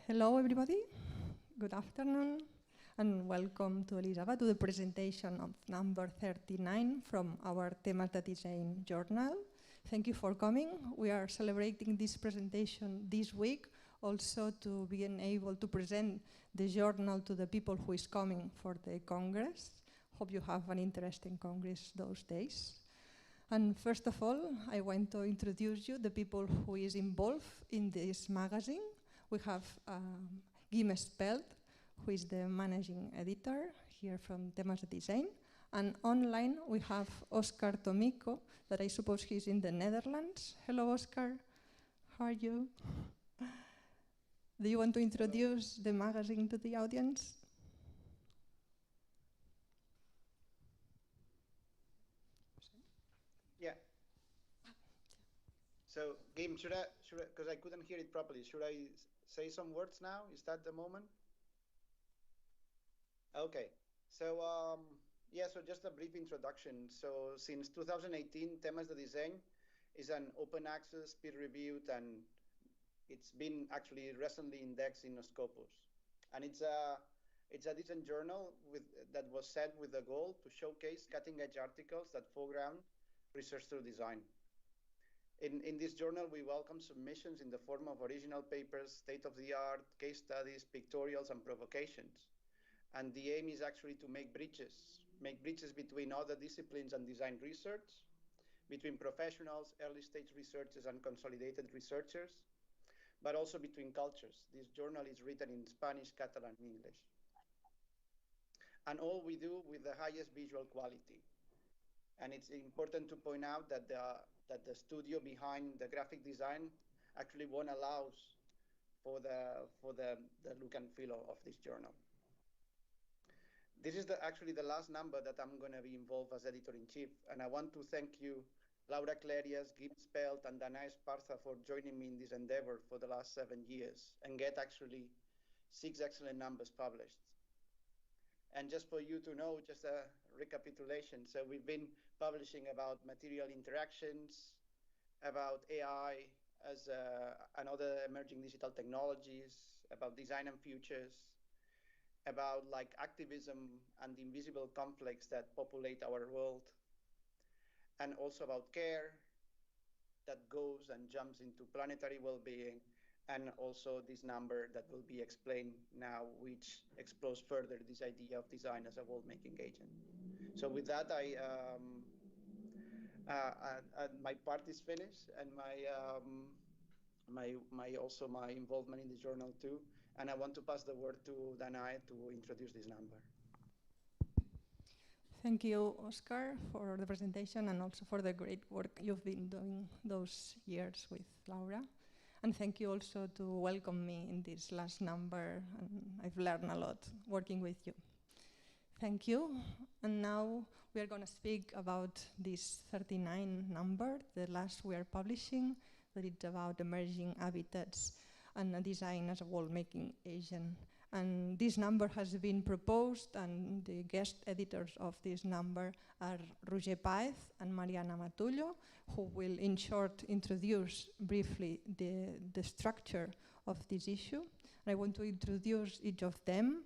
Hello, everybody. Good afternoon, and welcome to Elisava to the presentation of number 39 from our Temes de Disseny journal. Thank you for coming. We are celebrating this presentation this week, also to being able to present the journal to the people who is coming for the Congress. Hope you have an interesting Congress those days. And first of all, I want to introduce you the people who is involved in this magazine. We have Guim Spelt, who is the managing editor here from Temes de Disseny. And online we have Oscar Tomico, that I suppose he's in the Netherlands. Hello, Oscar. How are you? Do you want to introduce the magazine to the audience? Yeah. So, Guim, should I, because I couldn't hear it properly, should I say some words now? Is that the moment? Okay. So, yeah, so just a brief introduction. So, since 2018, Temes de Disseny is an open access, peer-reviewed, and it's been actually recently indexed in Scopus. And it's a design journal that was set with the goal to showcase cutting-edge articles that foreground research through design. In this journal, we welcome submissions in the form of original papers, state-of-the-art, case studies, pictorials, and provocations. And the aim is actually to make bridges between other disciplines and design research, between professionals, early-stage researchers, and consolidated researchers, but also between cultures. This journal is written in Spanish, Catalan, and English. And all we do with the highest visual quality. And it's important to point out that the studio behind the graphic design actually won't allows for the look and feel of this journal. This is actually the last number that I'm going to be involved as editor-in-chief, and I want to thank you, Laura Clerias, Guim Spelt, and Dana Esparza for joining me in this endeavor for the last 7 years and get actually 6 excellent numbers published. And just for you to know, just a recapitulation. So we've been publishing about material interactions, about AI and other emerging digital technologies, about design and futures, about like activism and the invisible conflicts that populate our world, and also about care that goes and jumps into planetary well-being, and also this number that will be explained now, which explores further this idea of design as a world-making agent. So with that, my part is finished, and my involvement in the journal too. And I want to pass the word to Danae to introduce this number. Thank you, Oscar, for the presentation and also for the great work you've been doing those years with Laura. And thank you also to welcome me in this last number. And I've learned a lot working with you. Thank you. And now we are going to speak about this 39 number, the last we are publishing, that it's about emerging habitats and a design as a world-making agent. And this number has been proposed, and the guest editors of this number are Roger Paez and Mariana Matullo, who will in short introduce briefly the structure of this issue. And I want to introduce each of them.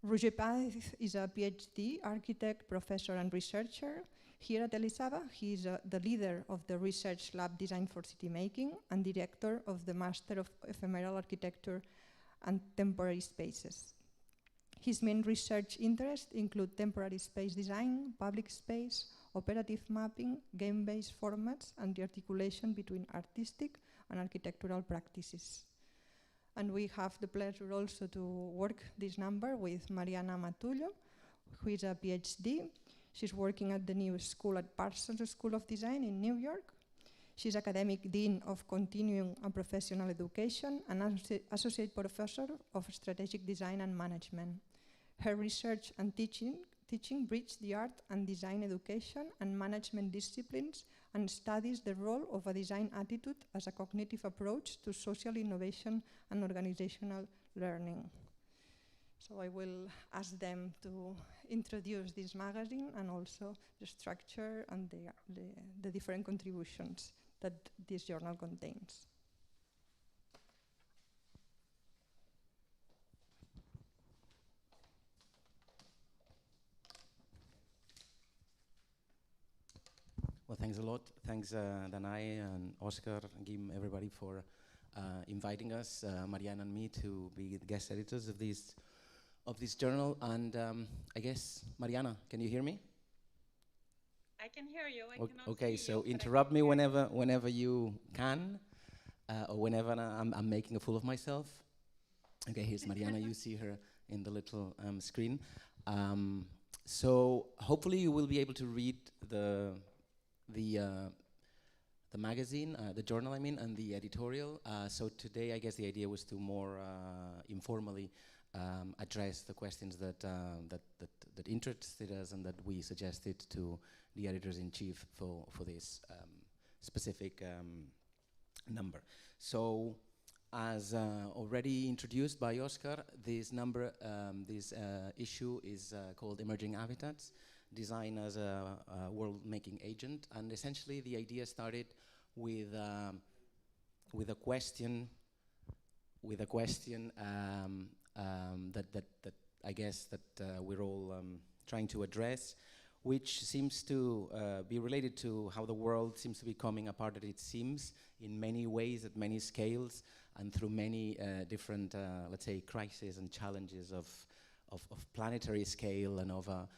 Roger Paez is a PhD, architect, professor, and researcher. Here at Elisava, he is the leader of the Research Lab Design for City Making and director of the Master of Ephemeral Architecture and Temporary Spaces. His main research interests include temporary space design, public space, operative mapping, game-based formats, and the articulation between artistic and architectural practices. And we have the pleasure also to work this number with Mariana Matullo, who is a PhD. She's working at the new school at Parsons School of Design in New York. She's academic dean of continuing and professional education and associate professor of strategic design and management. Her research and teaching bridge the art and design education and management disciplines and studies the role of a design attitude as a cognitive approach to social innovation and organizational learning. So I will ask them to introduce this magazine and also the structure and the different contributions that this journal contains. Well, thanks a lot. Thanks, Danai and Oscar, Gim, everybody for inviting us, Marianne and me, to be the guest editors of this journal. And I guess, Mariana, can you hear me? I can hear you. I cannot okay, see so you, interrupt me whenever you can, or whenever I'm making a fool of myself. Okay, here's Mariana. You see her in the little screen. So hopefully you will be able to read the magazine, the journal, I mean, and the editorial. So today, I guess the idea was to more informally address the questions that interested us and that we suggested to the editors-in-chief for this specific number. So, as already introduced by Oscar, this issue is called Emerging Habitats, Design as a World-Making Agent. And essentially the idea started with a question that I guess that we're all trying to address, which seems to be related to how the world seems to be coming apart as it seems in many ways, at many scales, and through many different, let's say, crises and challenges of planetary scale and of a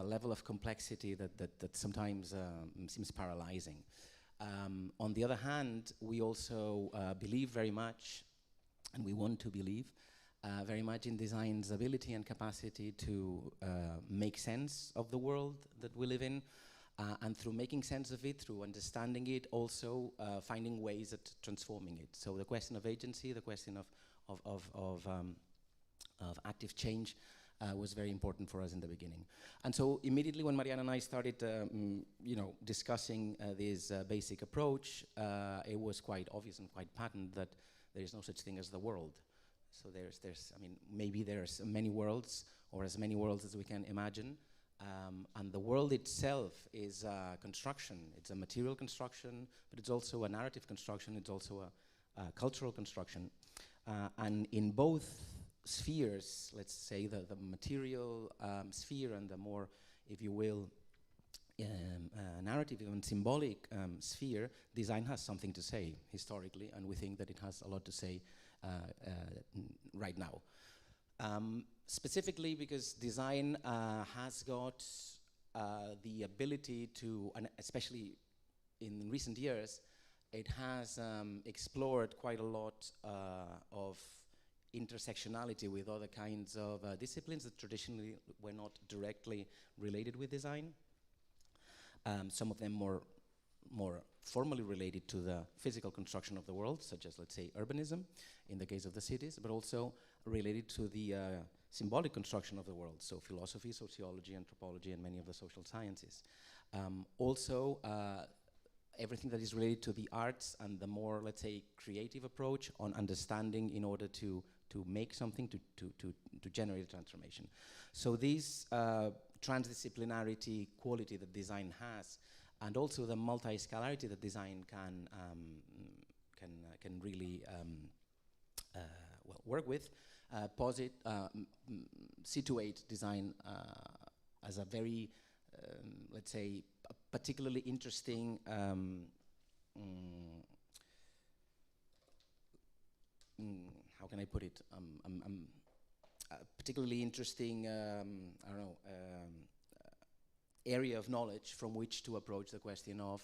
level of complexity that sometimes seems paralyzing. On the other hand, we also believe very much, and we want to believe very much in design's ability and capacity to make sense of the world that we live in, and through making sense of it, through understanding it, also finding ways at transforming it. So the question of agency, the question of active change was very important for us in the beginning. And so immediately when Mariana and I started discussing this basic approach, it was quite obvious and quite patent that there is no such thing as the world. So I mean, maybe there's many worlds, or as many worlds as we can imagine, and the world itself is a construction. It's a material construction, but it's also a narrative construction. It's also a cultural construction. And in both spheres, let's say the material sphere and the more, if you will, narrative and symbolic sphere, design has something to say historically, and we think that it has a lot to say right now. Specifically because design has got the ability to, and especially in recent years, it has explored quite a lot of intersectionality with other kinds of disciplines that traditionally were not directly related with design. Some of them more formally related to the physical construction of the world, such as, let's say, urbanism in the case of the cities, but also related to the symbolic construction of the world, so philosophy, sociology, anthropology, and many of the social sciences. Also, everything that is related to the arts and the more, let's say, creative approach on understanding in order to make something, to generate a transformation. So this transdisciplinarity quality that design has, and also the multi-scalarity that design can really work with, situate design as a very, let's say, particularly interesting how can I put it? Particularly interesting, I don't know, area of knowledge from which to approach the question of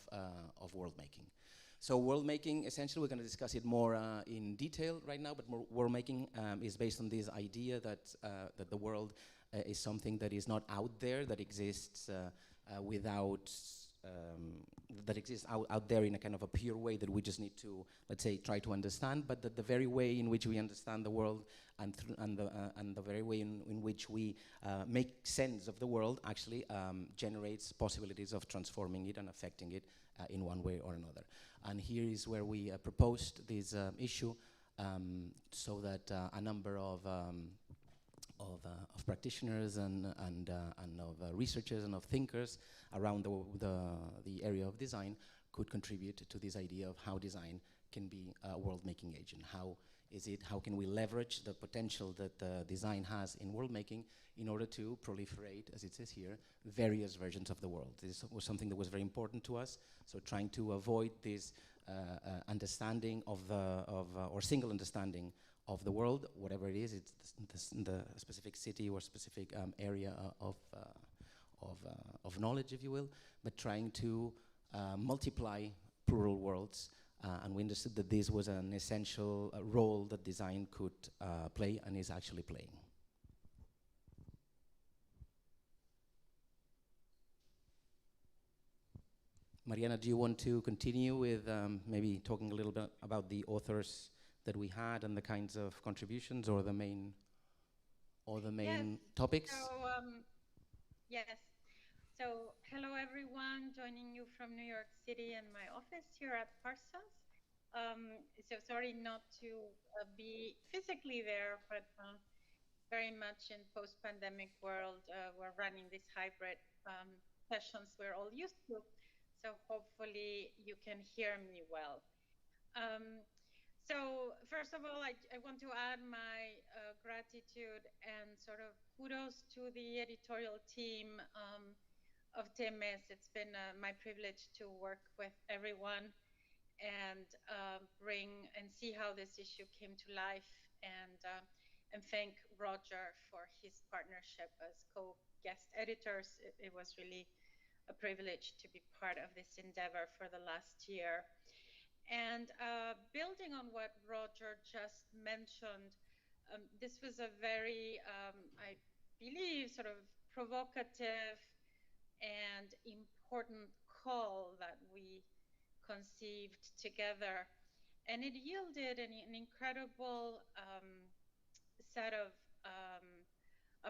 world making. So world making, essentially, we're going to discuss it more in detail right now. But world making is based on this idea that the world is something that is not out there, that exists that exists out there in a kind of a pure way that we just need to, let's say, try to understand, but that the very way in which we understand the world and the very way in which we make sense of the world actually generates possibilities of transforming it and affecting it in one way or another. And here is where we proposed this issue so that a number of practitioners and of researchers and of thinkers around the area of design could contribute to this idea of how design can be a world-making agent? How can we leverage the potential that design has in world-making in order to proliferate, as it says here, various versions of the world? This was something that was very important to us. So trying to avoid this understanding or single understanding of the world, whatever it is, it's the specific city or specific area of knowledge, if you will, but trying to multiply plural worlds. And we understood that this was an essential role that design could play and is actually playing. Mariana, do you want to continue with maybe talking a little bit about the authors that we had and the kinds of contributions, or the main topics? So, yes. So, hello everyone, joining you from New York City and my office here at Parsons. So sorry not to be physically there, but very much in post-pandemic world, we're running these hybrid sessions we're all used to. So hopefully you can hear me well. So first of all, I want to add my gratitude and sort of kudos to the editorial team of Temes. It's been my privilege to work with everyone and bring and see how this issue came to life, and thank Roger for his partnership as co-guest editors. It was really a privilege to be part of this endeavor for the last year. And building on what Roger just mentioned, this was a very, I believe, sort of provocative and important call that we conceived together. And it yielded an incredible set of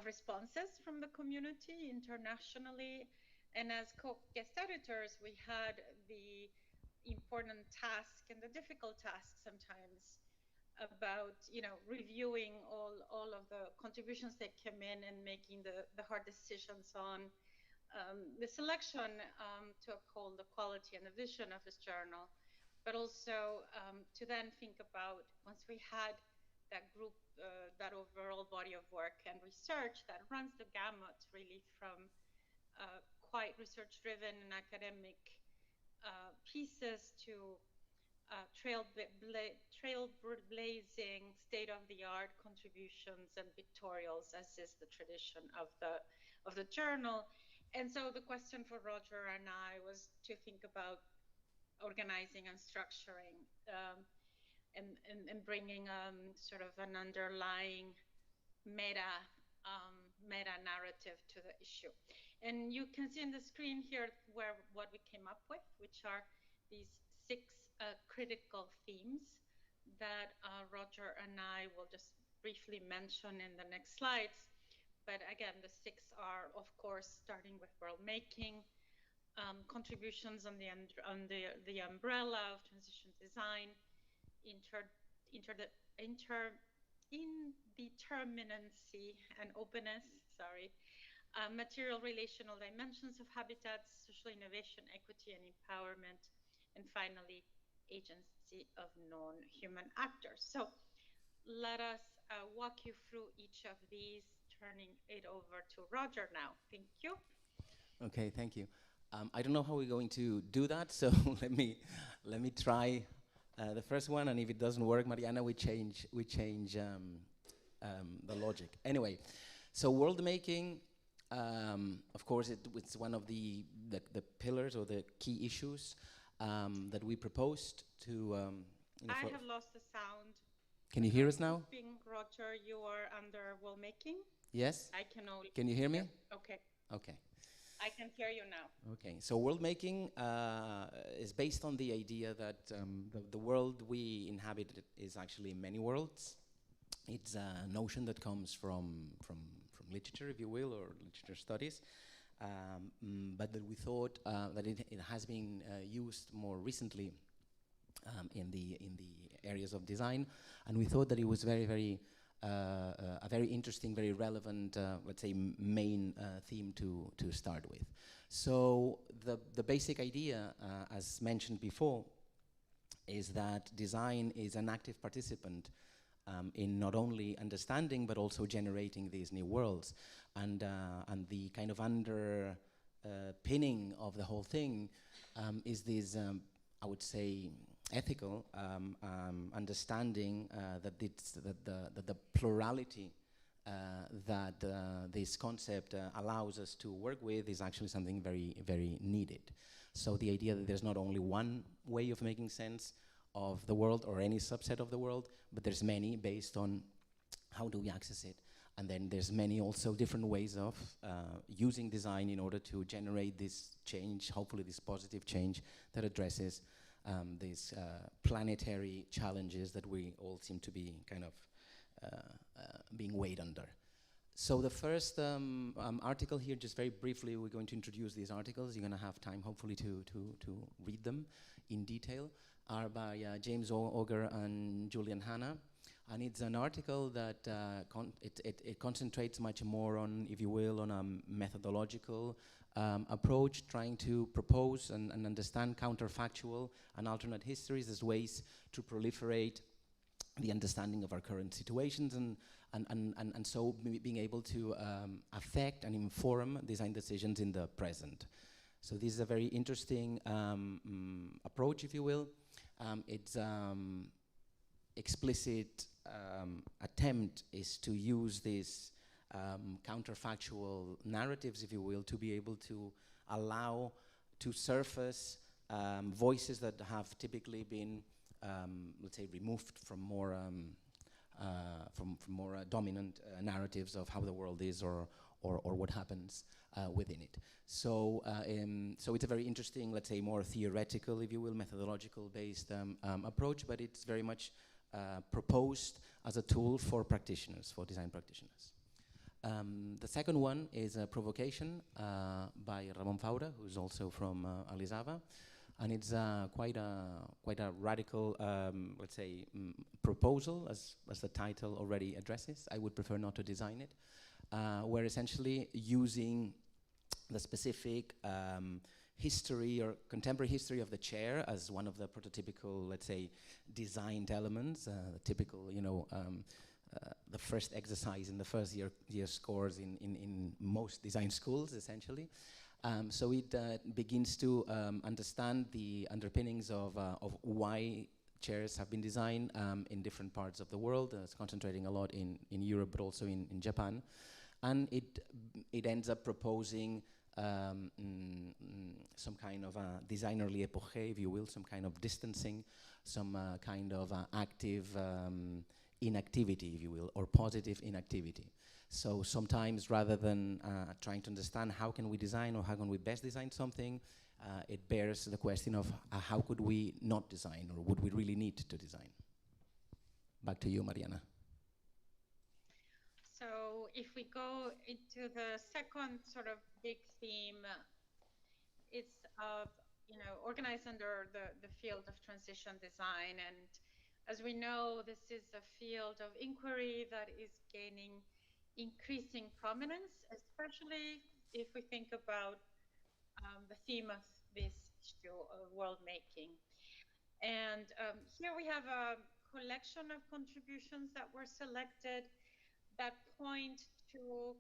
responses from the community internationally. And as co-guest editors, we had the important task and the difficult task sometimes about, reviewing all of the contributions that came in and making the hard decisions on the selection to uphold the quality and the vision of this journal, but also to then think about, once we had that group, that overall body of work and research that runs the gamut really from quite research-driven and academic pieces to trailblazing, state-of-the-art contributions and pictorials, as is the tradition of the journal. And so the question for Roger and I was to think about organizing and structuring and bringing sort of an underlying meta narrative to the issue. And you can see on the screen here what we came up with, which are these 6 critical themes that Roger and I will just briefly mention in the next slides. But again, the 6 are, of course, starting with world-making, contributions on the umbrella of transition design, indeterminacy and openness, material relational dimensions of habitats, social innovation, equity and empowerment, and finally, agency of non-human actors. So let us walk you through each of these, turning it over to Roger now. Thank you. Okay, thank you. I don't know how we're going to do that, so let me try the first one, and if it doesn't work, Mariana, we change the logic. Anyway, so world making, of course, it's one of the pillars or the key issues that we proposed to. I have lost the sound. Can you hear us now? Roger, you are under world making. Yes. I can only. Can you hear me? Okay. Okay. I can hear you now. Okay, so world making is based on the idea that the world we inhabit is actually many worlds. It's a notion that comes from literature, if you will, or literature studies, but that we thought that it has been used more recently in the areas of design, and we thought that it was a very interesting, very relevant, let's say, main theme to start with. So the basic idea, as mentioned before, is that design is an active participant in not only understanding but also generating these new worlds. And the kind of underpinning of the whole thing is this, I would say, ethical understanding that the plurality that this concept allows us to work with is actually something very, very needed. So the idea that there's not only one way of making sense of the world or any subset of the world, but there's many based on how do we access it. And then there's many also different ways of using design in order to generate this change, hopefully this positive change that addresses these planetary challenges that we all seem to be kind of being weighed under. So the first article here, just very briefly, we're going to introduce these articles. You're going to have time, hopefully, to read them in detail, are by James Auger and Julian Hanna. And it's an article that it concentrates much more on, if you will, on a methodological approach, trying to propose and understand counterfactual and alternate histories as ways to proliferate the understanding of our current situations and so being able to affect and inform design decisions in the present. So this is a very interesting approach, if you will. Its explicit attempt is to use these counterfactual narratives, if you will, to be able to allow to surface voices that have typically been, let's say, removed from more dominant narratives of how the world is or what happens within it. So so it's a very interesting, let's say, more theoretical, if you will, methodological based approach, but it's very much proposed as a tool for practitioners, for design practitioners. The second one is a provocation by Ramon Faura, who's also from Elisava. And it's quite a radical, let's say, proposal, as the title already addresses. I would prefer not to design it, where essentially using the specific history or contemporary history of the chair as one of the prototypical, let's say, designed elements, the typical, you know, the first exercise in the first year scores in most design schools, essentially. So it begins to understand the underpinnings of why chairs have been designed in different parts of the world. It's concentrating a lot in Europe, but also in Japan. And it ends up proposing some kind of designerly epoche, if you will, some kind of distancing, some kind of active inactivity, if you will, or positive inactivity. So sometimes, rather than trying to understand how can we design or how can we best design something, it bears the question of how could we not design, or would we really need to design? Back to you, Mariana. So if we go into the second sort of big theme, it's organized under the field of transition design. And as we know, this is a field of inquiry that is gaining increasing prominence, especially if we think about the theme of this issue of world making. And here we have a collection of contributions that were selected that point to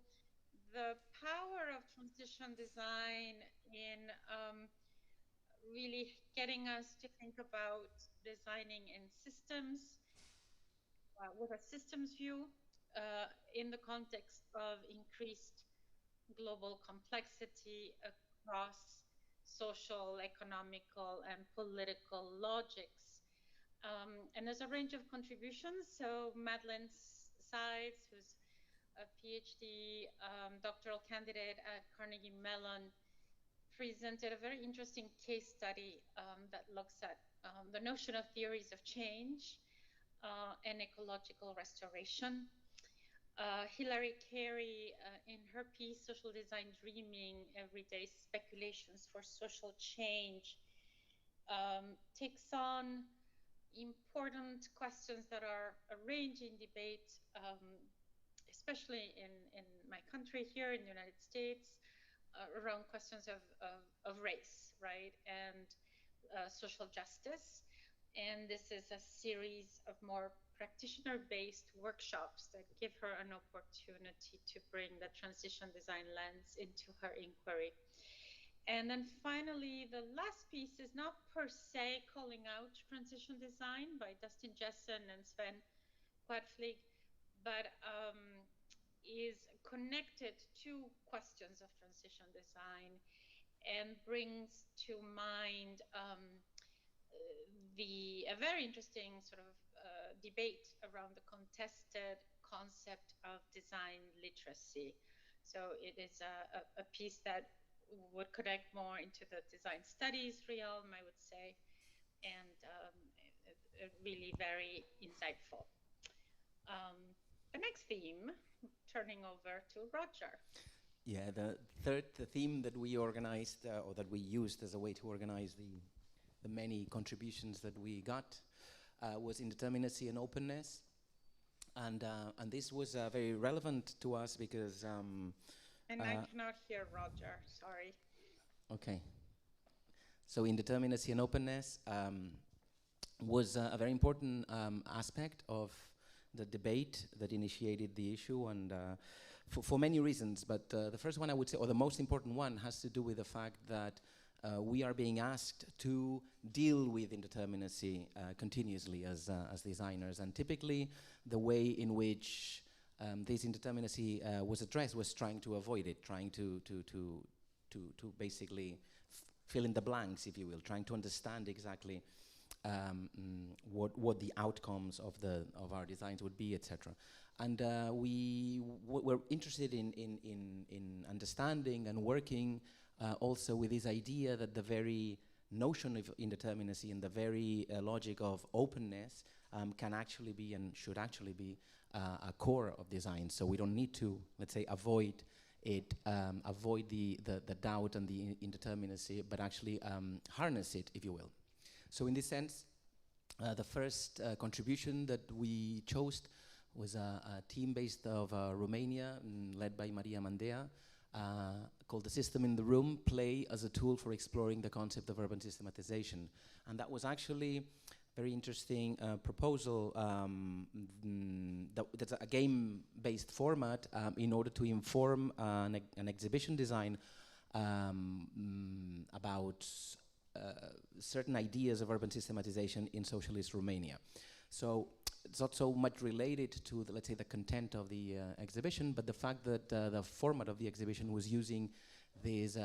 the power of transition design in really getting us to think about designing in systems, with a systems view, in the context of increased global complexity across social, economical, and political logics. And there's a range of contributions. So Madeleine Sides, who's a PhD doctoral candidate at Carnegie Mellon, presented a very interesting case study that looks at the notion of theories of change and ecological restoration. Hilary Carey, in her piece, Social Design Dreaming, Everyday Speculations for Social Change, takes on important questions that are a range in debate, especially in my country here in the United States, around questions of race, right, and social justice. And this is a series of more practitioner-based workshops that give her an opportunity to bring the transition design lens into her inquiry. And then finally, the last piece is not per se calling out transition design by Dustin Jessen and Sven Quadflig, but is connected to questions of transition design and brings to mind a very interesting sort of debate around the contested concept of design literacy. So it is a piece that would connect more into the design studies realm, I would say, and really very insightful. The next theme, turning over to Roger. Yeah, the theme that we organized, or that we used as a way to organize the many contributions that we got, was indeterminacy and openness. And this was very relevant to us because... and I cannot hear Roger, sorry. Okay. So indeterminacy and openness was a very important aspect of the debate that initiated the issue, and for many reasons. But the first one I would say, or the most important one, has to do with the fact that we are being asked to deal with indeterminacy continuously as designers, and typically the way in which this indeterminacy was addressed was trying to avoid it, trying to basically fill in the blanks, if you will, trying to understand exactly what the outcomes of our designs would be, etc. And we were interested in understanding and working also with this idea that the very notion of indeterminacy and the very logic of openness can actually be and should actually be a core of design. So we don't need to, let's say, avoid it, avoid the doubt and the indeterminacy, but actually harness it, if you will. So in this sense, the first contribution that we chose was a team based of Romania, led by Maria Mandea, called The System in the Room, Play as a Tool for Exploring the Concept of Urban Systematization. And that was actually very interesting proposal. That's a game-based format in order to inform an exhibition design about certain ideas of urban systematization in socialist Romania. So it's not so much related to, let's say, the content of the exhibition, but the fact that the format of the exhibition was using these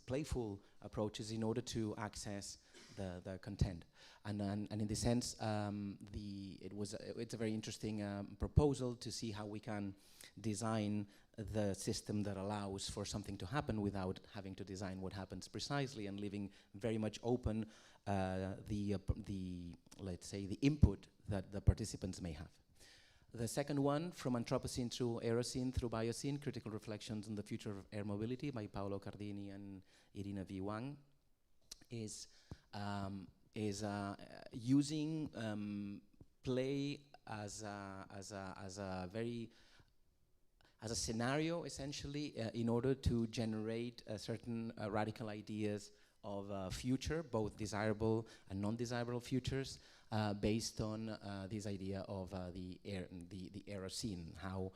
playful approaches in order to access the content. And in this sense, it's a very interesting proposal to see how we can design the system that allows for something to happen without having to design what happens precisely, and leaving very much open let's say, the input that the participants may have. The second one, From Anthropocene through Aerocene through Biocene, Critical Reflections on the Future of Air Mobility by Paolo Cardini and Irina V. Wang, is using play as a scenario, essentially, in order to generate certain radical ideas of future, both desirable and non-desirable futures, based on this idea of the Aerocene, how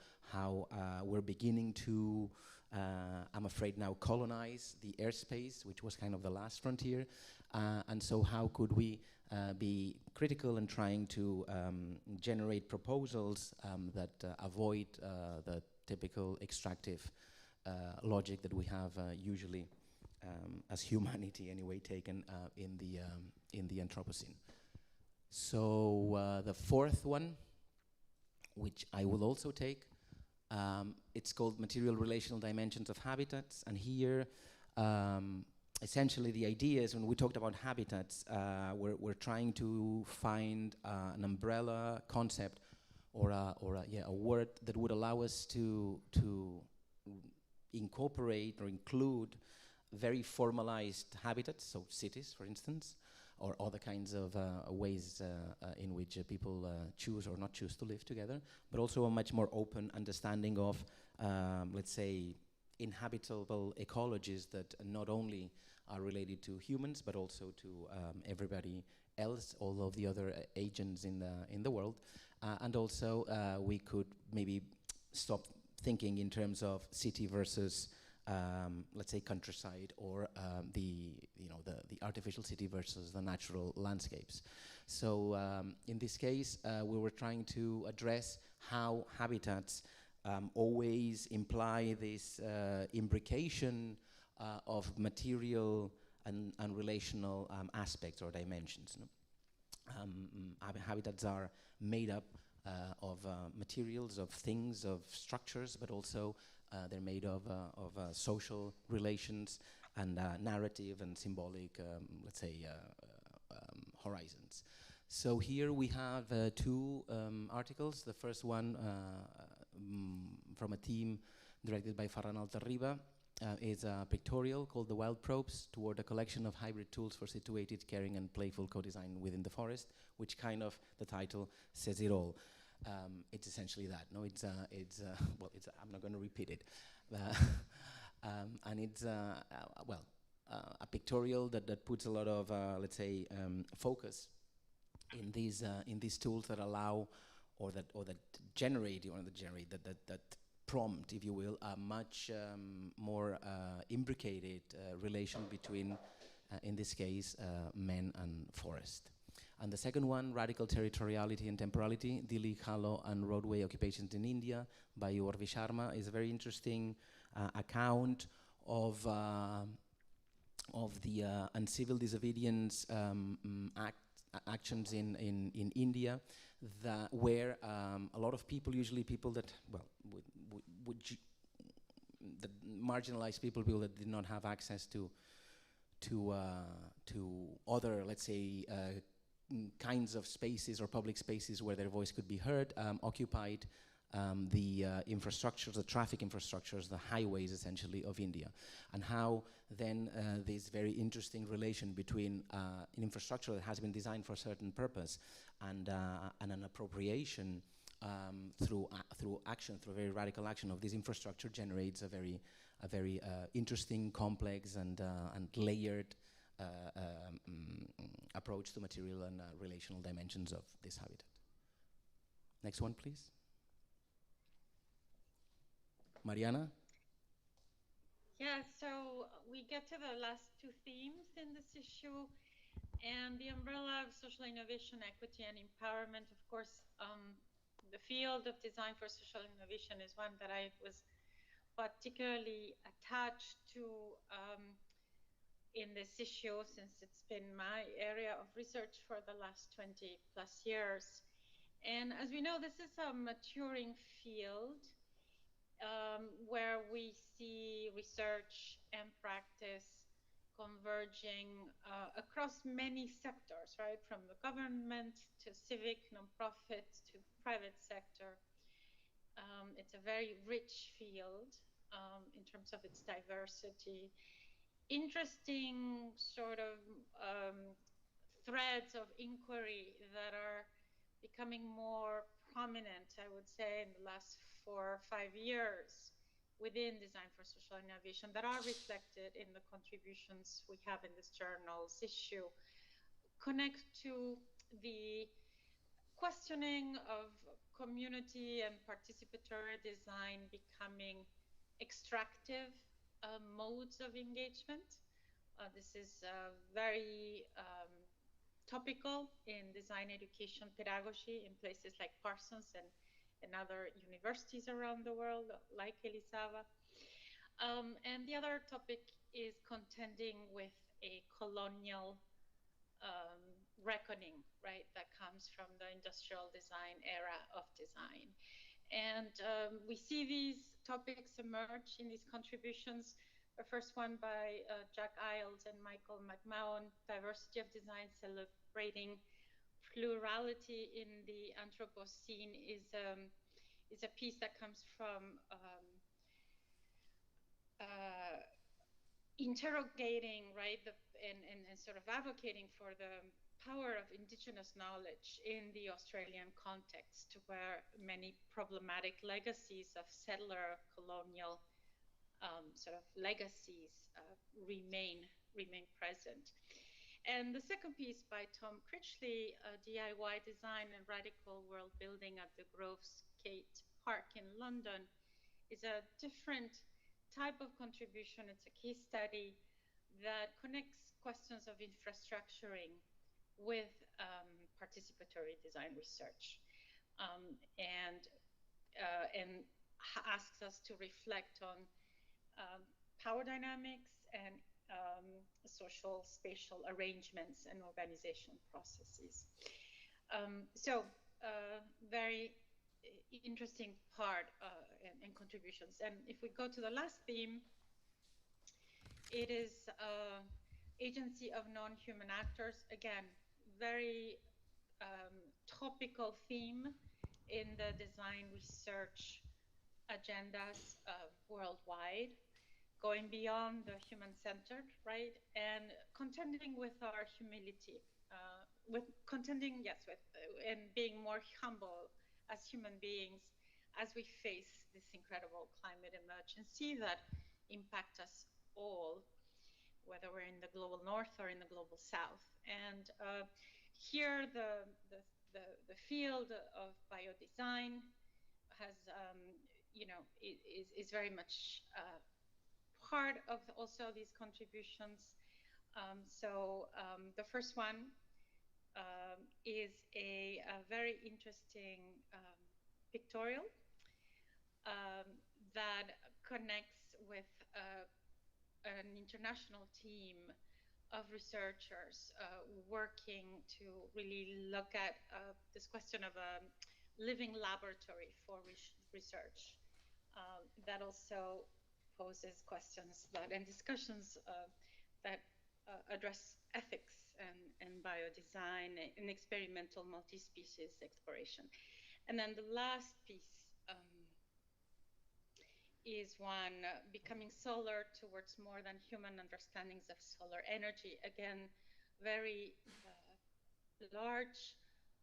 we're beginning to, I'm afraid now, colonize the airspace, which was kind of the last frontier, and so how could we be critical and trying to generate proposals that avoid the typical extractive logic that we have usually as humanity anyway taken in the Anthropocene. So the fourth one, which I will also take, it's called Material Relational Dimensions of Habitats, and here essentially the idea is, when we talked about habitats, we're trying to find an umbrella concept or a word that would allow us to incorporate or include very formalized habitats, so cities, for instance, or other kinds of ways in which people choose or not choose to live together, but also a much more open understanding of, let's say, inhabitable ecologies that not only are related to humans, but also to everybody else, all of the other agents in the world, and also we could maybe stop thinking in terms of city versus let's say countryside, or the artificial city versus the natural landscapes. So in this case, we were trying to address how habitats always imply this imbrication of material and relational aspects or dimensions. No? Habitats are made up of materials, of things, of structures, but also they're made of social relations and narrative and symbolic, let's say, horizons. So here we have two articles. The first one from a team directed by Ferran Altarriba is a pictorial called The Wild Probes, toward a collection of hybrid tools for situated, caring and playful co-design within the forest, which kind of, the title says it all. It's essentially that. No, I'm not going to repeat it. And it's, a pictorial that puts a lot of, let's say, focus in these tools that allow, or that generate, that prompt, if you will, a much more imbricated relation between, in this case, men and forest. And the second one, Radical Territoriality and Temporality, Dilli, Halo and Roadway Occupations in India by Urvi Sharma, is a very interesting account of the uncivil disobedience actions in India, where a lot of people, usually people that, the marginalized people that did not have access to other, let's say, kinds of spaces or public spaces where their voice could be heard, occupied the infrastructures, the traffic infrastructures, the highways essentially of India, and how then this very interesting relation between an infrastructure that has been designed for a certain purpose and an appropriation through action, through very radical action of this infrastructure, generates a very interesting, complex and layered approach to material and relational dimensions of this habitat. Next one, please. Mariana? Yeah, so we get to the last two themes in this issue, and the umbrella of social innovation, equity, and empowerment. Of course, the field of design for social innovation is one that I was particularly attached to in this issue, since it's been my area of research for the last 20 plus years. And as we know, this is a maturing field where we see research and practice converging across many sectors, right? From the government to civic, nonprofit to private sector. It's a very rich field in terms of its diversity. Interesting sort of threads of inquiry that are becoming more prominent, I would say, in the last 4 or 5 years within Design for Social Innovation, that are reflected in the contributions we have in this journal's issue, connect to the questioning of community and participatory design becoming extractive modes of engagement. This is very topical in design education pedagogy in places like Parsons and other universities around the world, like Elisava. And the other topic is contending with a colonial reckoning, right, that comes from the industrial design era of design. And we see these topics emerge in these contributions. The first one by Jack Iles and Michael McMahon, Diversity of Design Celebrating Plurality in the Anthropocene, is a piece that comes from interrogating, right, and sort of advocating for the power of indigenous knowledge in the Australian context, where many problematic legacies of settler colonial sort of legacies remain present. And the second piece by Tom Critchley, DIY Design and Radical World Building at the Groves Gate Park in London, is a different type of contribution. It's a case study that connects questions of infrastructuring with participatory design research, and asks us to reflect on power dynamics and social spatial arrangements and organization processes. So very interesting part and contributions. And if we go to the last theme, it is agency of non-human actors. Again, very topical theme in the design research agendas worldwide, going beyond the human-centered, right, and contending with our humility, and being more humble as human beings as we face this incredible climate emergency that impact us all, whether we're in the global north or in the global south. And here the field of biodesign has, is very much part of also these contributions. The first one is a very interesting pictorial that connects with an international team of researchers working to really look at this question of a living laboratory for research that also poses questions and discussions that address ethics and biodesign and experimental multi-species exploration. And then the last piece is one becoming solar towards more than human understandings of solar energy. Again, very large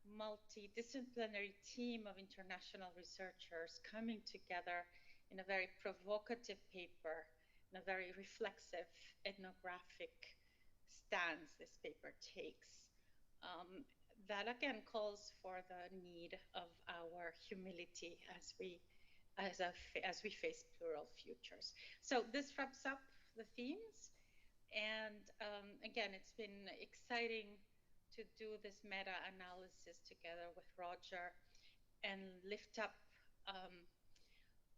multidisciplinary team of international researchers coming together in a very provocative paper, in a very reflexive ethnographic stance this paper takes, that again calls for the need of our humility as we face plural futures. So this wraps up the themes, and again, it's been exciting to do this meta-analysis together with Roger and lift up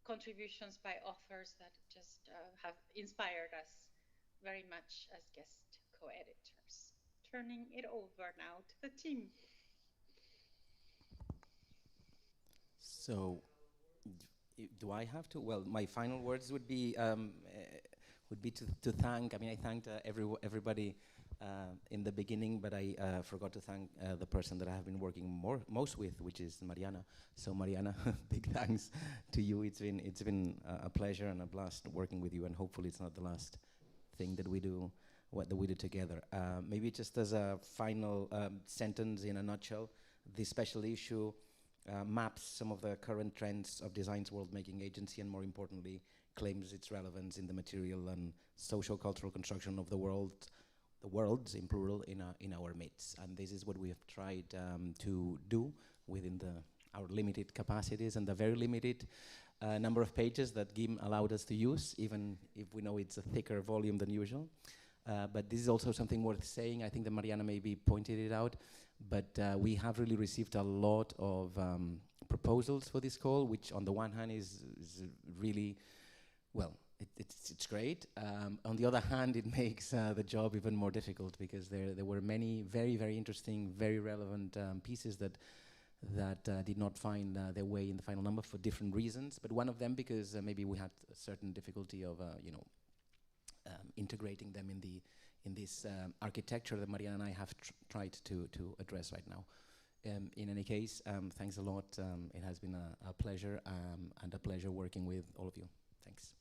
contributions by authors that just have inspired us very much as guest co-editors. Turning it over now to the team. So, do I have to? Well, my final words would be to thank. I mean, I thanked everybody in the beginning, but I forgot to thank the person that I have been working most with, which is Mariana. So, Mariana, big thanks to you. It's been a pleasure and a blast working with you, and hopefully, it's not the last thing that we do. What we do together. Maybe just as a final sentence in a nutshell, this special issue maps some of the current trends of design's world-making agency, and more importantly, claims its relevance in the material and social cultural construction of the worlds in plural in our midst. And this is what we have tried to do within our limited capacities and the very limited number of pages that GIM allowed us to use, even if we know it's a thicker volume than usual. But this is also something worth saying. I think that Mariana maybe pointed it out, but we have really received a lot of proposals for this call, which on the one hand is really, well, it's great. On the other hand, it makes the job even more difficult, because there were many very, very interesting, very relevant pieces that did not find their way in the final number for different reasons. But one of them because maybe we had a certain difficulty of, integrating them in this architecture that Mariana and I have tried to address right now. In any case, thanks a lot. It has been a pleasure and a pleasure working with all of you. Thanks.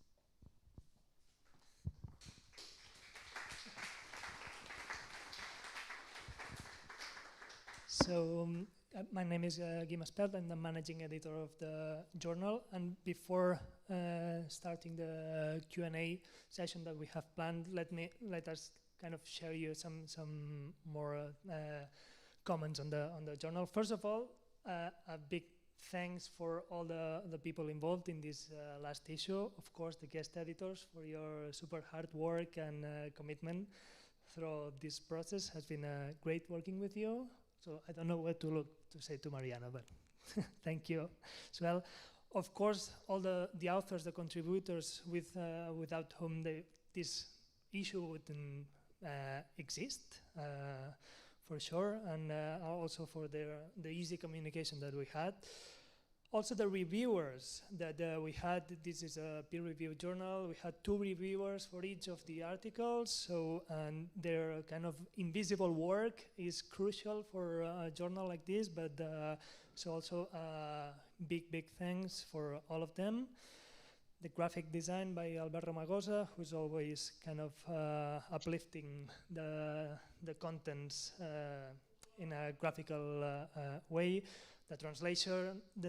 So my name is Guy Maspert, and I'm the managing editor of the journal. And before starting the Q&A session that we have planned, let us kind of share you some more comments on the journal. First of all, a big thanks for all the people involved in this last issue. Of course, the guest editors for your super hard work and commitment through this process. Has been great working with you. So I don't know what to say to Mariana, but thank you as well. Of course, all the authors, the contributors, without whom this issue wouldn't exist, for sure, and also for the easy communication that we had. Also the reviewers that we had. This is a peer-reviewed journal. We had 2 reviewers for each of the articles, so and their kind of invisible work is crucial for a journal like this, but so also big thanks for all of them. The graphic design by Alberto Magosa, who's always kind of uplifting the contents in a graphical way. The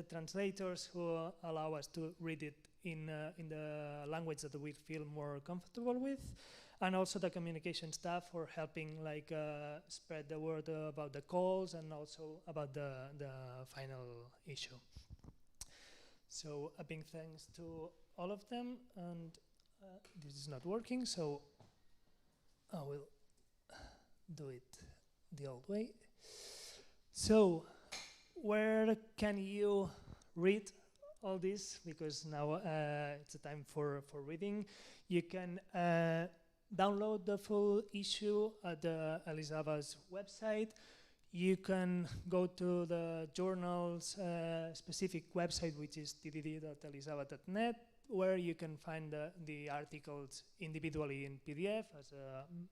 translators who allow us to read it in the language that we feel more comfortable with, and also the communication staff for helping spread the word about the calls and also about the final issue. So a big thanks to all of them, and this is not working, so I will do it the old way. So where can you read all this? Because now it's a time for reading. You can download the full issue at the Elisava's website. You can go to the journal's specific website, which is tdd.elisava.net, where you can find the articles individually in PDF, as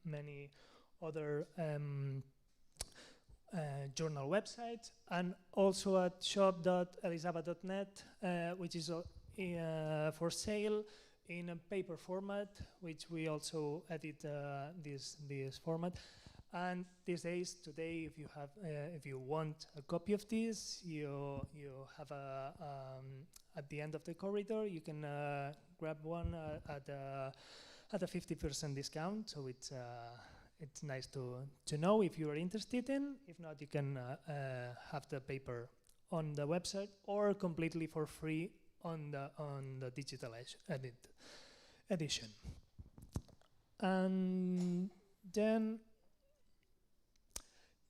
many other journal websites, and also at shop.elisava.net, which is for sale in a paper format, which we also edit this format. And these days, today, if you want a copy of this, you have at the end of the corridor. You can grab one at a 50% discount. So it's nice to know if you are interested in. If not, you can have the paper on the website or completely for free on the digital edition. And then,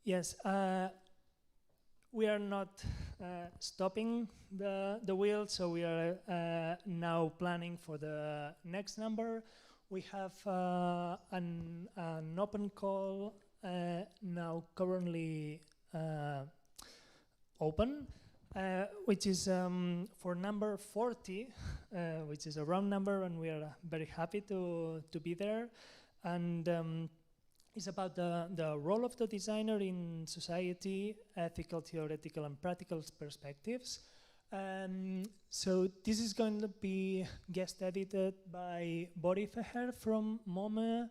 yes, we are not stopping the wheel, so we are now planning for the next number. We have an open call now currently open, which is for number 40, which is a round number, and we are very happy to be there. And it's about the role of the designer in society, ethical, theoretical, and practical perspectives. So this is going to be guest edited by Bori Feher from MoME,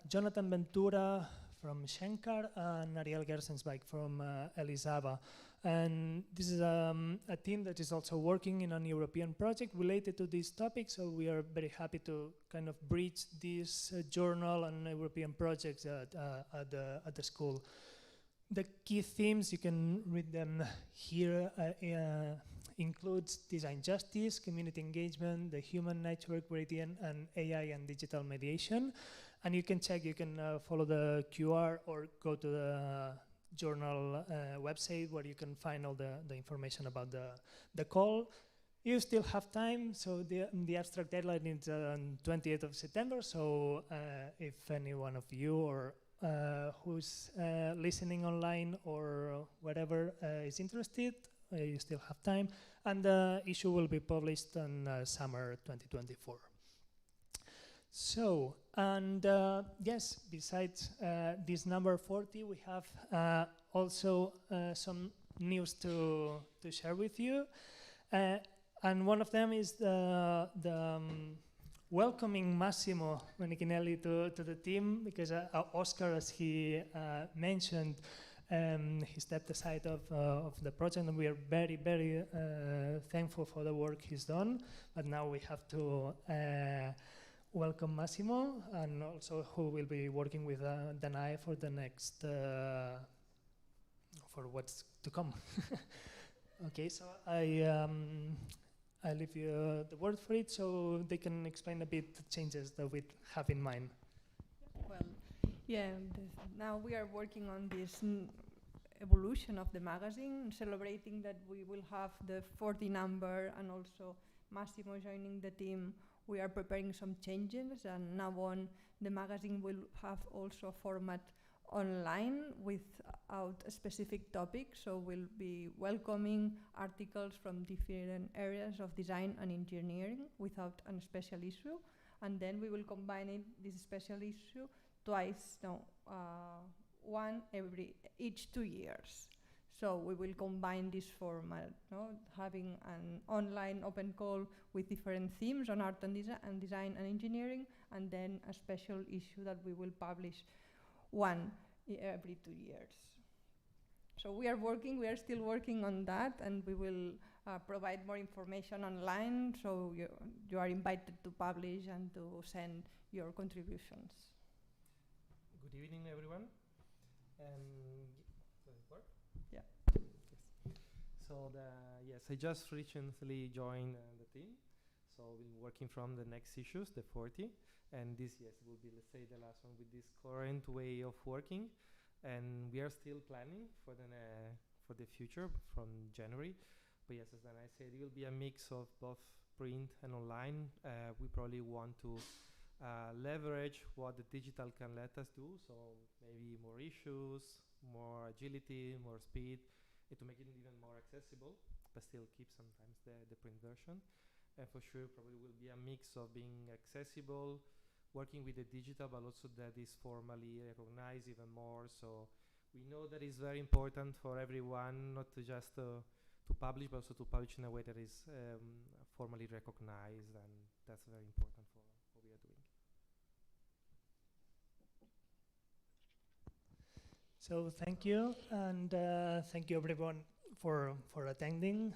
Jonathan Ventura from Shankar, and Ariel Gersensbeck from Elisava. And this is a team that is also working in an European project related to this topic, so we are very happy to kind of bridge this journal and European projects at the school. The key themes, you can read them here, includes design justice, community engagement, the human network gradient, and AI and digital mediation. And you can check, you can follow the QR or go to the journal website where you can find all the information about the call. You still have time, so the abstract deadline is on 28th of September, so if any one of you or who's listening online or whatever is interested, you still have time, and the issue will be published in summer 2024. So, and yes, besides this number 40, we have also some news to share with you. And one of them is the welcoming Massimo Menichinelli to the team, because Oscar, as he mentioned, he stepped aside of the project, and we are very, very thankful for the work he's done. But now we have to welcome Massimo, and also who will be working with Danai for the next, for what's to come. Okay, so I leave you the word for it so they can explain a bit the changes that we have in mind. Well, yeah, now we are working on this evolution of the magazine, celebrating that we will have the 40 number and also Massimo joining the team. We are preparing some changes, and now on the magazine will have also a format online without a specific topic, so we'll be welcoming articles from different areas of design and engineering without a special issue, and then we will combine this special issue one each 2 years. So we will combine this format, having an online open call with different themes on art and design and engineering, and then a special issue that we will publish one every 2 years. So we are still working on that, and we will provide more information online, so you are invited to publish and to send your contributions. Good evening, everyone. Does it work? Yeah. Yes. So yes, I just recently joined the team, so we'll be working from the next issues, the 40, and this, yes, will be, let's say, the last one with this current way of working, and we are still planning for the future from January. But yes, as I said, it will be a mix of both print and online. We probably want to leverage what the digital can let us do, so maybe more issues, more agility, more speed, to make it even more accessible, but still keep sometimes the print version. And for sure, probably will be a mix of being accessible, working with the digital, but also that is formally recognized even more. So we know that it's very important for everyone, not to just to publish, but also to publish in a way that is formally recognized, and that's very important for what we are doing. So thank you, and thank you everyone for attending.